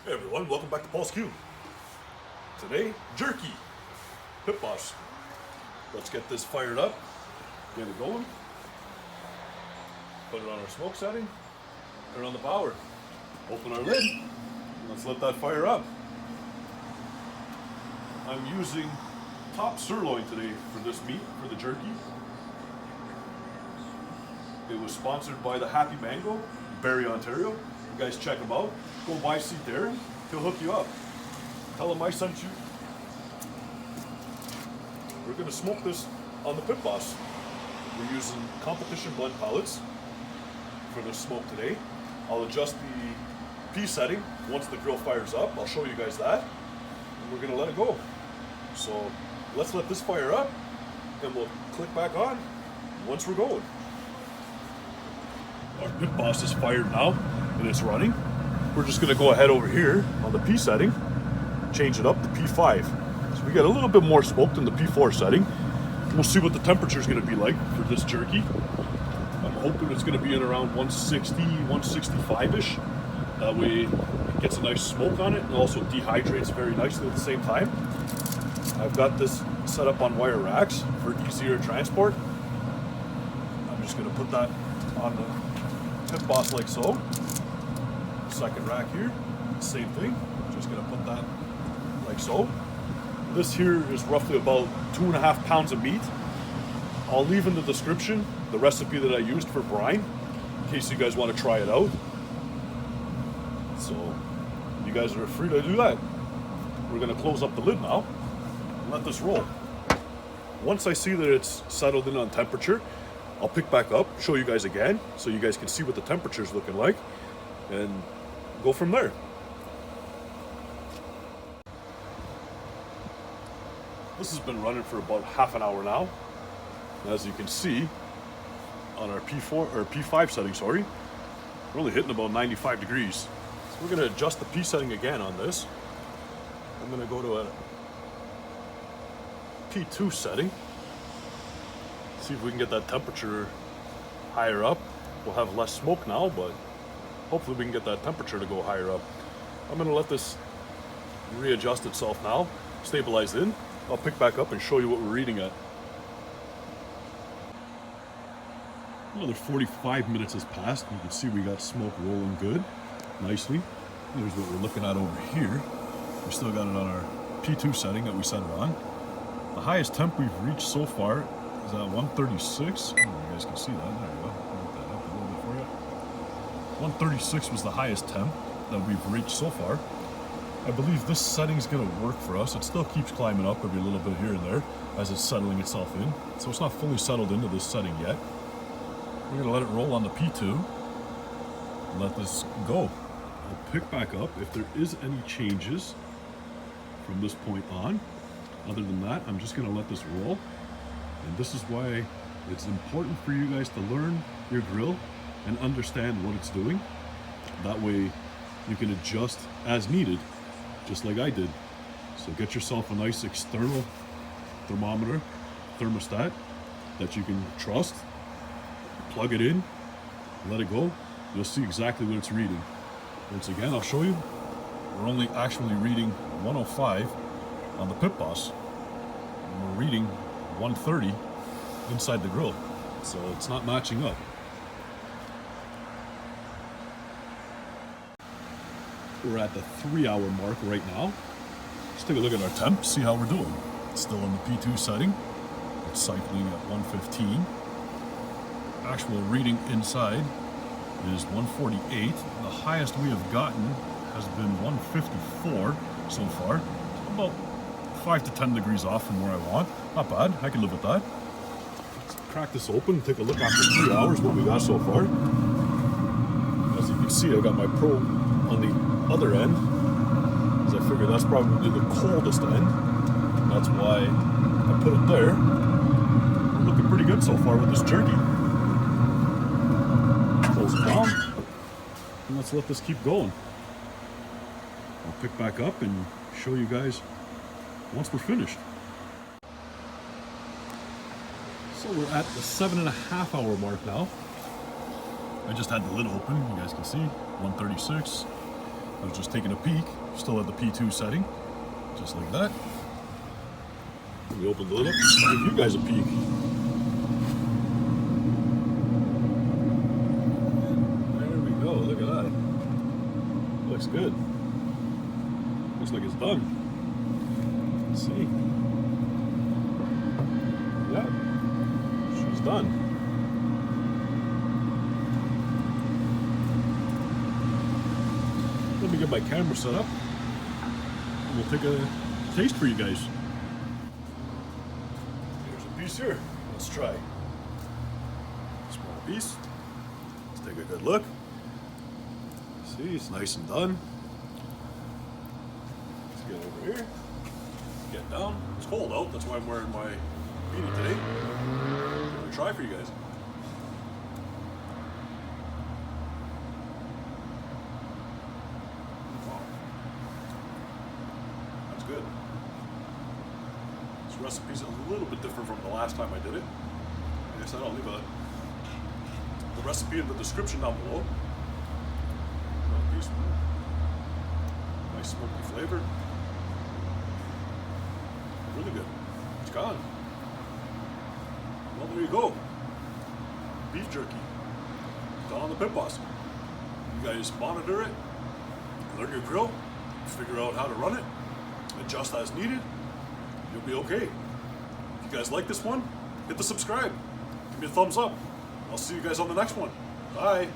Hey everyone, welcome back to Paul's Cube. Today, jerky. Pit boss. Let's get this fired up, get it going. Put it on our smoke setting, turn on the power, open our lid, and let's let that fire up. I'm using top sirloin today for this meat, for the jerky. It was sponsored by the Happy Mango, Barrie, Ontario. You guys check him out. Go buy seat there. He'll hook you up. Tell him I sent you. We're gonna smoke this on the pit boss. We're using competition blend pellets for this smoke today. I'll adjust the P setting once the grill fires up. I'll show you guys that. And we're gonna let it go. So let's let this fire up and we'll click back on once we're going. Our pit boss is fired now and it's running. We're just gonna go ahead over here on the P setting, change it up to P5. So we got a little bit more smoke than the P4 setting. We'll see what the temperature is gonna be like for this jerky. I'm hoping it's gonna be in around 160, 165-ish. That way it gets a nice smoke on it and also dehydrates very nicely at the same time. I've got this set up on wire racks for easier transport. I'm just gonna put that on the pit boss like so. Second rack here, same thing. Just gonna put that like so. This here is roughly about 2.5 pounds of meat. I'll leave in the description the recipe that I used for brine, in case you guys want to try it out. So you guys are free to do that. We're gonna close up the lid now and let this roll. Once I see that it's settled in on temperature, I'll pick back up, show you guys again, so you guys can see what the temperature is looking like, and go from there. This has been running for about half an hour now. As you can see, on our P4 or P5 setting, sorry, we're only hitting about 95 degrees. So we're gonna adjust the P setting again on this. I'm gonna go to a P2 setting. See if we can get that temperature higher up. We'll have less smoke now, but hopefully we can get that temperature to go higher up. I'm gonna let this readjust itself now, stabilize in. I'll pick back up and show you what we're reading at. Another 45 minutes has passed. You can see we got smoke rolling good, nicely. Here's what we're looking at over here. We still got it on our P2 setting that we set it on. The highest temp we've reached so far is at 136. You guys can see that. There you go. I'll put that up a little bit for you. 136 was the highest temp that we've reached so far. I believe this setting's gonna work for us. It still keeps climbing up every little bit here and there as it's settling itself in. So it's not fully settled into this setting yet. We're gonna let it roll on the P2 and let this go. I'll pick back up if there is any changes from this point on. Other than that, I'm just gonna let this roll. And this is why it's important for you guys to learn your grill and understand what it's doing. That way you can adjust as needed, just like I did. So get yourself a nice external thermometer, thermostat that you can trust. Plug it in, let it go. You'll see exactly what it's reading. Once again, I'll show you. We're only actually reading 105 on the pit boss. And we're reading 130 inside the grill. So it's not matching up. We're at the 3-hour mark right now. Let's take a look at our temp, see how we're doing. It's still in the P2 setting. It's cycling at 115. Actual reading inside is 148. The highest we have gotten has been 154 so far. About 5 to 10 degrees off from where I want. Not bad, I can live with that. Let's crack this open and take a look after 3 hours what we got so far. As you can see, I got my probe on the other end, as I figure that's probably the coldest end. That's why I put it there. We're looking pretty good so far with this jerky. Close it down, and let's let this keep going. I'll pick back up and show you guys once we're finished. So we're at the 7.5 hour mark now. I just had the lid open, you guys can see, 136. I was just taking a peek, still at the P2 setting, just like that. We open the lid up, give you guys a peek. There we go, look at that. Looks good. Looks like it's done. Let's see. Yeah, she's done. Let me get my camera set up and we'll take a taste for you guys. Here's a piece here. Let's try. Small piece. Let's take a good look. See, it's nice and done. Let's get over here. Get down. It's cold out, that's why I'm wearing my beanie today. I'm gonna try for you guys. Good. This recipe's a little bit different from the last time I did it. Like I said, I'll leave the recipe in the description down below. Another piece. Nice smoky flavor. Really good. It's gone. Well, there you go. Beef jerky. Done on the Pit Boss. You guys monitor it, learn your grill, figure out how to run it, adjust as needed, you'll be okay. If you guys like this one, hit the subscribe. Give me a thumbs up. I'll see you guys on the next one. Bye.